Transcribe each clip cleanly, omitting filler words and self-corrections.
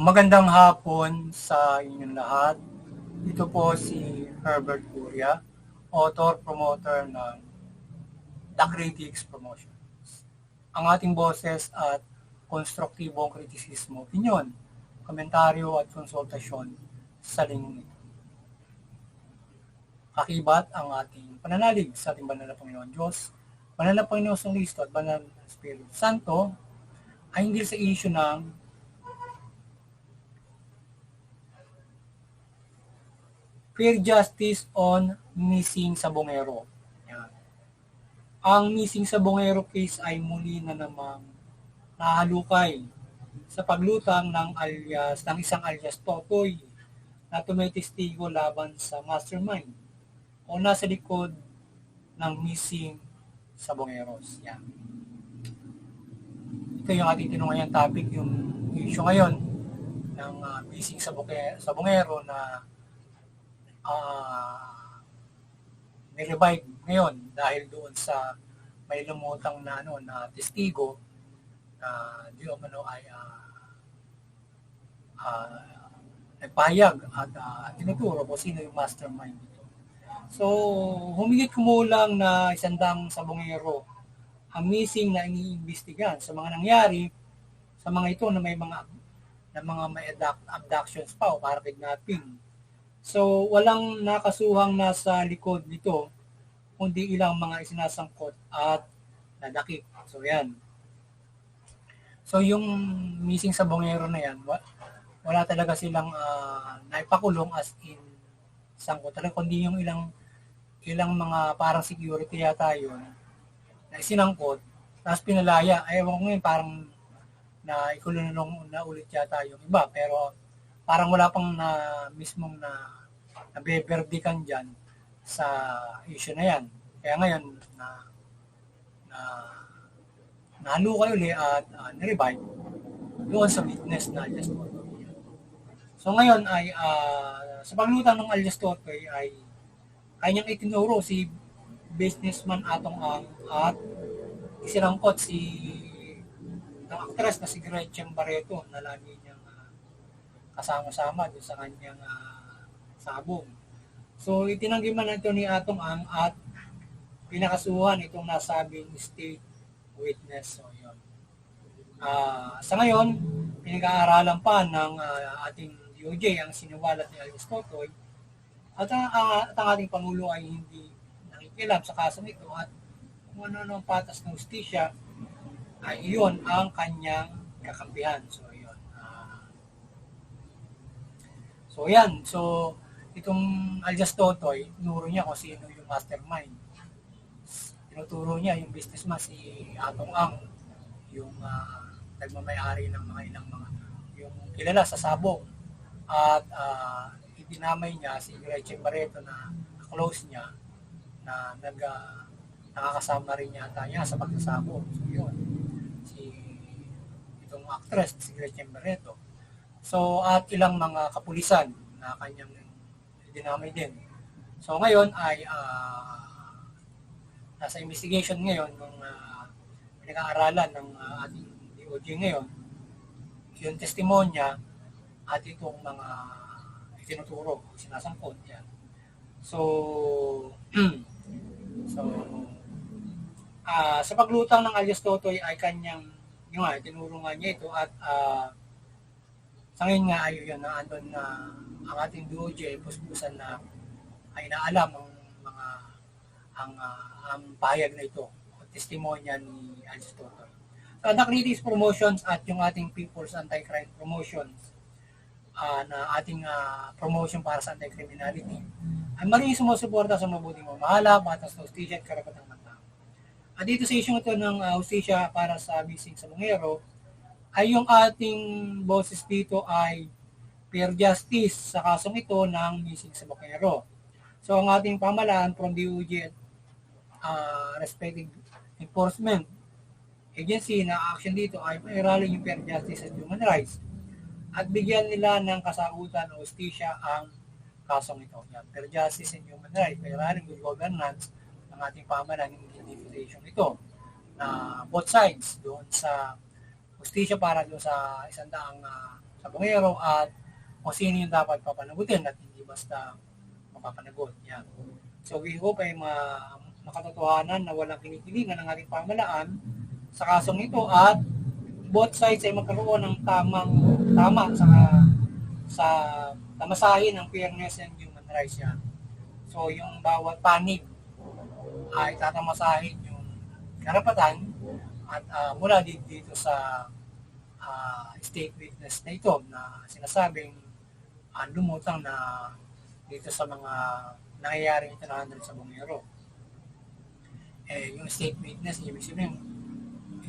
Magandang hapon sa inyong lahat. Ito po si Herbert Curia, author, promoter ng The Critics Promotion. Ang ating boses at konstruktibong kritisismo, opinyon, komentaryo at konsultasyon sa lingkong ito. Kakibat ang ating pananalig sa ating banal na Panginoon Diyos, banal na Panginoon Kristo at banal na Espiritu Santo ay hindi sa issue ng fair justice on missing sabongero. Yan. Ang missing sabongero case ay muli na namang nahalukay sa paglutang ng isang alias Totoy na tumitestigo laban sa mastermind o nasa likod ng missing sabongeros. Yan. Ito yung ating tinungayang topic, yung issue ngayon ng missing sabongero na nirevive ngayon dahil doon sa may lumutang na testigo na di umano ay nagpahayag at tinuturo kung sino yung mastermind dito. So, humigit kumulang na 100 sabongero ang missing na iniimbestigahan sa mga nangyari sa mga ito na may abductions pa o para kidnapping. So, walang nakasuhang nasa likod nito, kundi ilang mga isinasangkot at nadakip. So, yan. So, yung missing sabongero na yan, wala talaga silang naipakulong as in sangkot talaga, kundi yung ilang mga parang security yata yun na isinangkot, tapos pinalaya. Ewan ko ngayon, parang na ikulong na ulit yata yung iba, pero parang wala pang mismong nabeberdikan dyan sa issue na yan. Kaya ngayon, nahalukay uli at nirevive doon sa witness na alias Totoy. So ngayon ay sa paglutang ng alias Totoy ay kanyang itinuro si businessman Atong Ang at isinangkot ng actress na si Gretchen Barreto na lagi niyang kasama-sama doon sa kanyang sabong. So, itinanggi man ito ni Atong Ang at pinakasuhan itong nasabing state witness. So, yun. Sa ngayon, pinag-aaralan pa ng ating DOJ ang siniwalat ni alias Totoy at ang ating Pangulo ay hindi nakikialam sa kasong ito at kung ano ang patas ng hustisya ay iyon ang kanyang kakampihan. So, yun. So, yan. So, itong alias Totoy, tinuro niya kung sino yung mastermind. Tinuturo niya yung businessman si Atong Ang, yung nagmamayari ng ilang mga, yung kilala sa sabong. At idinamay niya si Gretchen Barreto na close niya, na nakakasama rin yata niya sa pagsasabong. So, yun. Itong actress, si Gretchen Barreto. So, at ilang mga kapulisan na kanyang dinamay din. So, ngayon ay nasa investigation ngayon ng pinag-aaralan ng ating DOJ ngayon yung testimonya at itong mga itinuturo, sinasangkot yan. So, sa paglutang ng alias Totoy ay kanyang tinuro nga niya ito at sa ngayon nga ay yun na andon na ang ating DOJ puspusan na ay naalam ang pahayag na ito, testimonya ni alias Totoy. So, the Critics Promotions at yung ating People's Anti-Crime Promotions na ating promotion para sa anti-criminality ay maring sumusuporta sa mabuting mamahala, batas na hustisya at karapatang ng tao. At dito sa issue ito ng hustisya para sa missing sabongero ay yung ating boses dito ay fair justice sa kasong ito ng missing sabongero. So ang ating pamahalaan from DOJ respective enforcement agency na action dito ay pairalin yung fair justice at human rights at bigyan nila ng kasagutan o hustisya ang kasong ito. Yan, fair justice and human rights, pairalin good governance ng ating pamahalaan ng legislation ito na both sides doon sa hustisya para doon sa 100 sa bungero at kung sino yung dapat papanagutin at hindi basta mapapanagot. Yan. So we hope ay makatotohanan na walang kinikilingan ng ating pamahalaan sa kasong ito at both sides ay magkaroon ng tama sa tamasahin ng fairness and human rights yan. So yung bawat panig ay tatamasahin yung karapatan at mula dito sa state witness na ito na sinasabing lumutang na dito sa mga nangyayaring tinahanan sa bungero. Yung state witness, ibig sabihin,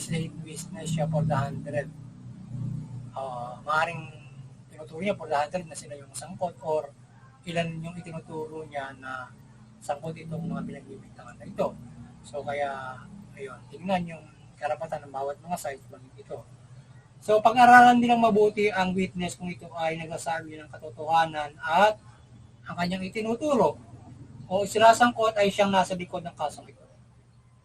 state witness siya for the 100. Maaaring tinuturo niya for the 100 na sila yung sangkot or ilan yung itinuturo niya na sangkot itong mga pinagbibintangan na ito. So kaya, ayun, tingnan yung karapatan ng bawat mga sides bagay ito. So pag-aralan nilang mabuti ang witness kung ito ay nagsasabi ng katotohanan at ang kanyang itinuturo o sinasangkot ay siyang nasa likod ng kasong ito.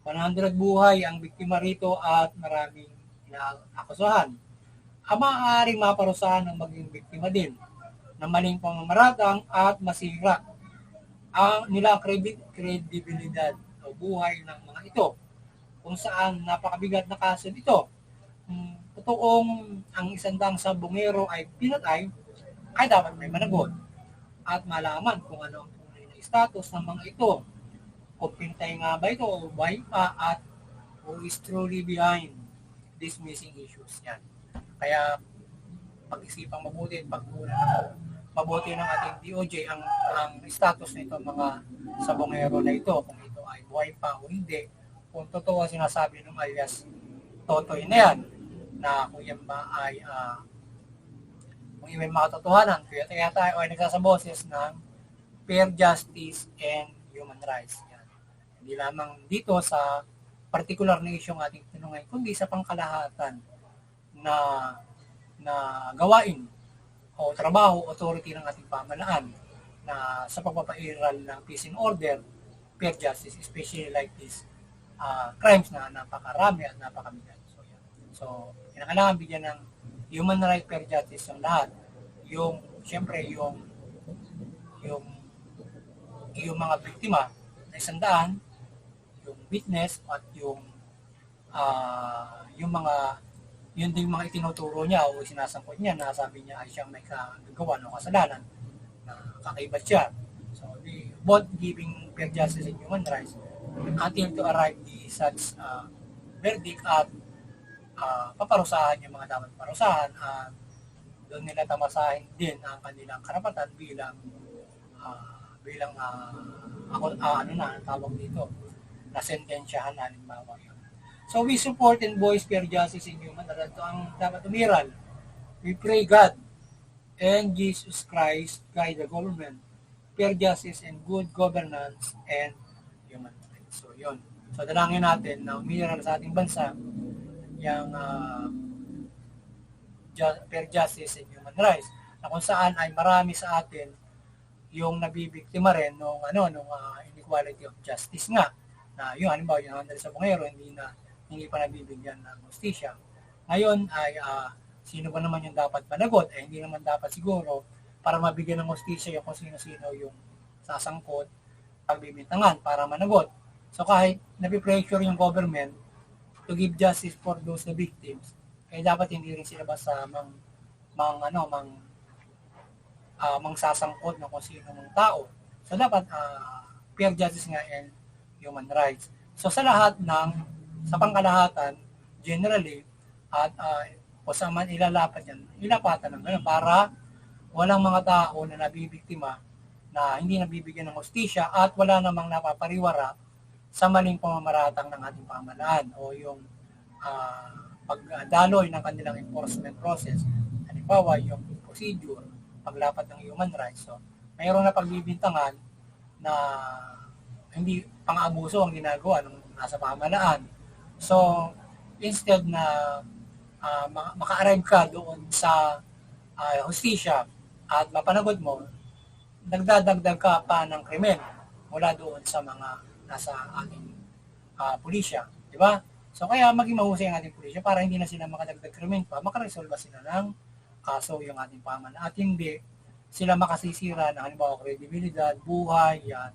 100 buhay ang biktima rito at maraming inaakusahan. Ang maaaring maparusahan ng maging biktima din ng maling pamamaratang at masira ang nilang kredibilidad o buhay ng mga ito kung saan napakabigat na kaso ito. Totoong ang isandang sa bungero ay pinatay ay dapat may managot at malaman kung ano ang tunay na status ng mga ito. Kung pintay nga ba ito o buhay pa at who is truly behind these missing issues. Yan. Kaya pag-isipang mabuti at pagkulang mabuti ng ating DOJ ang status nito mga sabongero na ito, kung ito ay buhay pa o hindi, kung totoo ang sinasabi ng alias Totoy na yan, na kung yan ba ay kung yan may makatotohanan, kaya tayo ay nagsasaboses ng fair justice and human rights. Yan. Hindi lamang dito sa particular na isyong ating tinungay, kundi sa pangkalahatan na gawain o trabaho, authority ng ating pamahalaan na sa pagpapairal ng peace and order, fair justice, especially like this crimes na napakarami at napakabigat. So, kinakailangan bigyan ng human right, fair justice yung lahat. Yung, siyempre, yung mga biktima na 100, yung witness at yung mga yun din mga itinuturo niya o sinasangkot niya na sabi niya ay siyang may kagagawa ng kasalanan na kakaibat siya. So, both giving fair justice and human rights until to arrive the such verdict at paparusahan yung mga dapat parusahan at doon nila tamasahin din ang kanilang karapatan bilang tawag dito na sentensyahan halimbawa yun. So we support and voice fair justice in human rights. Ito ang dapat umiral. We pray God and Jesus Christ guide the government, fair justice and good governance and human rights. So yun. So dalangin natin na umiral sa ating bansa yung fair justice and human rights na kung saan ay marami sa atin yung nabibiktima rin nung inequality of justice nga na yung halimbawa yung handal sa bungero hindi pa nabibigyan ng hustisya. Ngayon ay sino ba naman yung dapat panagot? Hindi naman dapat siguro para mabigyan ng hustisya yung kung sino-sino yung sasangkot pagbibintangan para managot. So kahit napipressure yung government to give justice for those victims, kaya dapat hindi rin sila basta sasangkot ng kung sino ng tao. So dapat fair justice nga and human rights. So sa lahat sa pangkalahatan, generally, at kung saan man ilapatan ng gano'n para walang mga tao na nabibiktima na hindi nabibigyan ng hustisya at wala namang napapariwara sa maling pamamaratang ng ating pamahalaan o yung pagdaloy ng kanilang enforcement process. Halimbawa, yung procedure, paglapat ng human rights. So, mayroon na pagbibintangan na hindi pang-abuso ang ginagawa ng nasa pamahalaan. So, instead na maka-arrive ka doon sa hustisya at mapanagot mo, nagdadagdag ka pa ng krimen mula doon sa mga nasa ating pulisya. Di ba? So, kaya maging mahusay ang ating pulisya para hindi na sila makadagdag krimen pa, makaresolba sila ng kaso yung ating pamahalaan at hindi sila makasisira ng halimbawa kredibilidad, buhay, yan,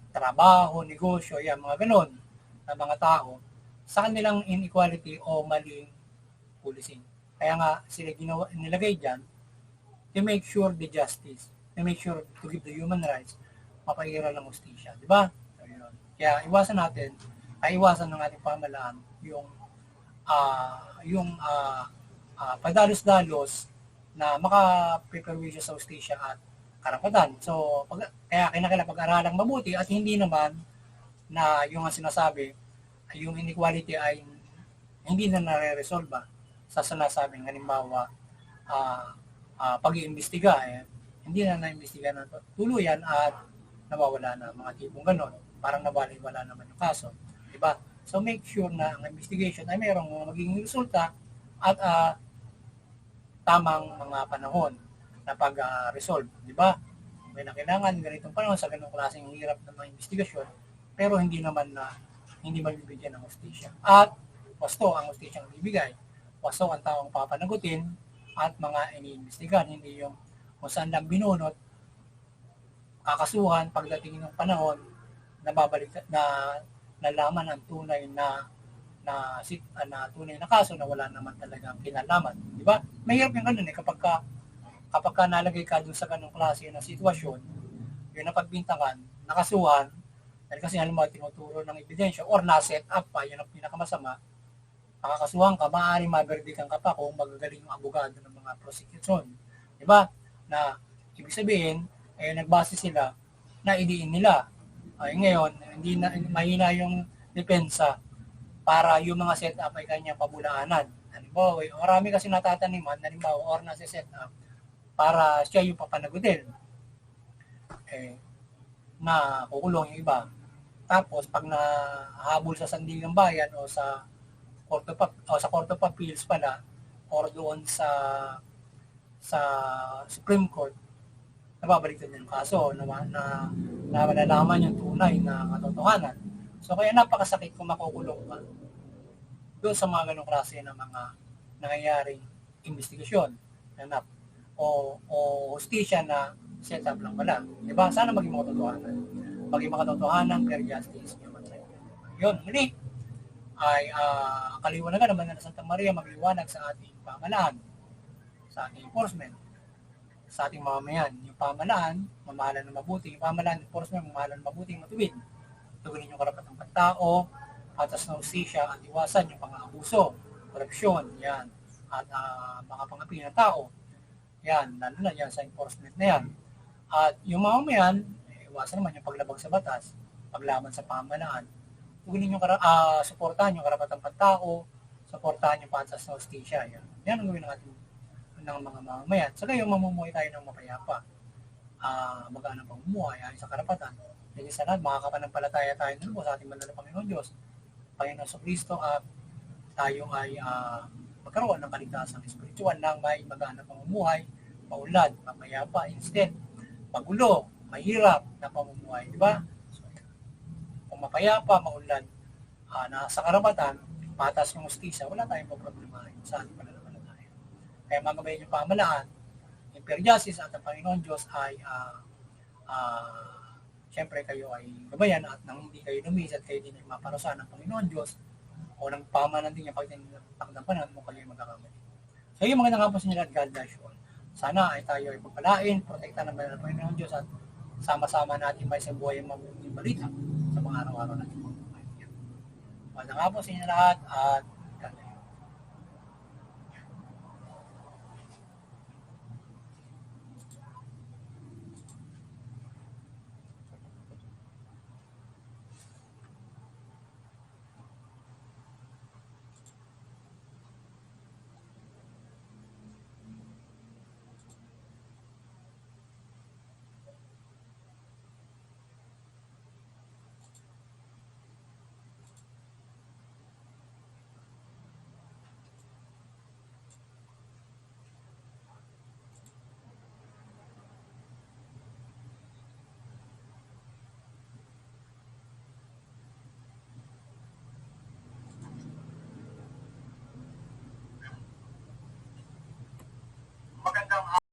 trabaho, negosyo, yan, mga ganon na mga tao sa kanilang inequality o maling policing. Kaya nga sila nilagay dyan to make sure the justice, to make sure to give the human rights, mapairal ng hustisya, di ba? So, yun. Kaya iwasan natin, iwasan ng ating pamahalaan yung padalos-dalos na makapreperwisyo sa hustisya at karapatan. So, kaya kinakailangan pag-aralang mabuti at hindi naman na yung sinasabi, yung inequality ay hindi na nare-resolve sa sinasabing halimbawa pag-iimbestiga, hindi na na-imbestiga na tuluyan at nawawala na mga tipong ganon. Parang nawala naman yung kaso. Diba? So make sure na ang investigation ay mayroong magiging resulta at tamang mga panahon na pag-resolve. Diba? May na kailangan ganitong panahon sa ganong klaseng hirap ng mga investigasyon pero hindi naman na hindi mabibigyan ng hustisya. At wasto ang hustisya ang bibigay. Wasto ang taong papanagutin at mga iniimbestigan, hindi yung kung saan lang binunot, kakasuhan pagdating ng panahon na babalik na nalaman ang tunay na tunay na kaso na wala naman talagang kinalaman, di ba? Mahirap yung ganun kapag nalagay ka dun sa ganung klase ng sitwasyon, yung napagbintangan, nakasuhan, dahil kasi halimbawa tinuturo ng ebidensya or na-set up pa, yun ang pinakamasama, makakasuhan ka, maaaring maberdikan ka pa kung magagaling yung abogado ng mga prosecution. Diba? Na, ibig sabihin, nagbase sila na idiin nila. Ngayon, hindi na, mahina yung depensa para yung mga setup ay kanyang pabulaanan. Halimbawa, marami kasi natataniman, halimbawa, or nasa-set up para siya yung papanagutin. Na kukulong yung iba. Tapos, pag nahabol sa sandigang bayan o sa Court of Appeals pala or doon sa Supreme Court, nababaliktad yung kaso na malalaman yung tunay na katotohanan. So kaya napakasakit kung makukulong ka doon sa mga ganong klase ng mga nangyayaring investigasyon o hustisya na set up lang pala. Diba? Sana maging makatotohanan. Maging makatotohanan, fair justice, human rights. Yun, muli ay kaliwanagan naman na Santa Maria magliwanag sa ating pamahalaan, sa ating enforcement, sa ating mamamayan. Yung pamahalaan, mamahalan na mabuti. Yung pamahalaan, enforcement, mamahalan na mabuti, matuwid. Tugunin yung karapatang pagtao, patas na hustisya at iwasan yung pang-aabuso, korupsyon, yan, at mga pangapi ng tao. Yan, lalo na yan sa enforcement na yan. At yung mamamayan, iwasan naman yung paglabag sa batas, paglaban sa pamahalaan. Tugunin yung suportahan yung karapatang pagtao, suportahan yung patas na hustisya. Yan ang gawin ng ating ng mga mamamayan. Sa gayon, mamumuhay tayo ng mapayapa. Magaan ang pamumuhay ayon sa karapatan. Dahil sa lahat, makakapanampalataya tayo ng sa ating banal na Panginoon Diyos, Panginoon sa Kristo, at tayo ay magkaroon ng kaligtasan espiritual ng may magaan na pamumuhay, maunlad, mapayapa, instead, magulo, mahirap na pamumuhay. Diba? Kung mapayapa, maunlad, nasa karapatan, patas ng hustisya, wala tayong problema sa ating pananampalataya. Kaya magabayan yung pamahalaan, yung fair justice at ang Panginoon Diyos ay siyempre kayo ay gabayan at nang hindi kayo lumis at kayo din ay maparusahan ng Panginoon Diyos o ng pamahalaan din niya pag tinakdampanan mo kayo magkakamali. So yung magandang hapon sa inyo at God bless you all. Sana ay tayo ay pagpalain, protektahan ng banal na Panginoon Diyos at sama-sama natin may sa buhay ang mabuting balita sa mga araw-araw natin. Magandang hapon sa inyo lahat at